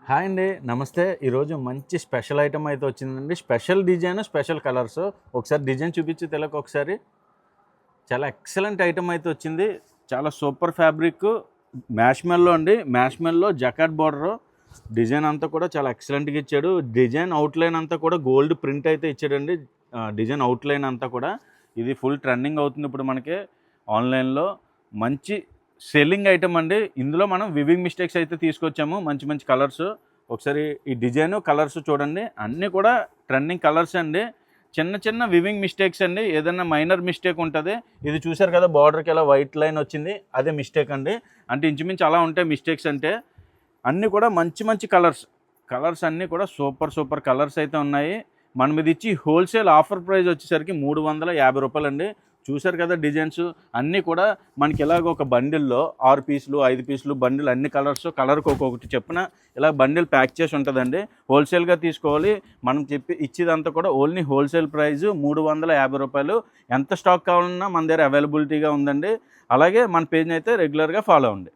Hi అండి. నమస్తే. ఈరోజు మంచి స్పెషల్ ఐటెమ్ అయితే వచ్చిందండి. Special design, special colours. ఒకసారి డిజైన్ చూపించి తెలక ఒకసారి. చాలా ఎక్సలెంట్ ఐటెమ్ అయితే వచ్చింది. చాలా సూపర్ ఫ్యాబ్రిక్ మ్యాష్మెల్లో అండి. Marshmallow jacquard border. డిజైన్ అంతా కూడా చాలా ఎక్సలెంట్గా ఇచ్చాడు. డిజైన్ అవుట్లైన్ అంతా కూడా గోల్డ్ ప్రింట్ అయితే ఇచ్చాడండి. డిజైన్ అవుట్లైన్ అంతా కూడా ఇది ఫుల్ ట్రెండింగ్ అవుతుంది ఇప్పుడు మనకి ఆన్లైన్లో. మంచి సెల్లింగ్ ఐటమ్ అండి. ఇందులో మనం వివింగ్ మిస్టేక్స్ అయితే తీసుకొచ్చాము. మంచి మంచి కలర్స్. ఒకసారి ఈ డిజైన్ కలర్స్ చూడండి. అన్నీ కూడా ట్రెండింగ్ కలర్స్ అండి. చిన్న చిన్న వివింగ్ మిస్టేక్స్ అండి. ఏదైనా మైనర్ మిస్టేక్ ఉంటుంది. ఇది చూసారు కదా, బార్డర్కి ఎలా వైట్ లైన్ వచ్చింది, అదే మిస్టేక్ అండి. అంటే ఇంచుమించు అలా ఉంటాయి మిస్టేక్స్ అంటే. అన్నీ కూడా మంచి మంచి కలర్స్ అన్నీ కూడా సూపర్ కలర్స్ అయితే ఉన్నాయి. మనం ఇది ఇచ్చి హోల్సేల్ ఆఫర్ ప్రైస్ వచ్చేసరికి 350 రూపాయలండి. చూశారు కదా డిజైన్స్ అన్నీ కూడా మనకి ఇలాగ ఒక బండిల్లో 6 పీసులు 5 పీసులు బండిల్ అన్ని కలర్స్ కలర్కి ఒక్కొక్కటి చెప్పున ఇలా బండిల్ ప్యాక్ చేసి ఉంటుందండి. హోల్సేల్గా తీసుకోవాలి. మనం ఇచ్చేదంతా కూడా ఓన్లీ హోల్సేల్ ప్రైస్ 350 రూపాయలు. ఎంత స్టాక్ కావాలన్నా మన దగ్గర అవైలబిలిటీగా ఉందండి. అలాగే మన పేజ్ని అయితే రెగ్యులర్గా ఫాలో అవ్వండి.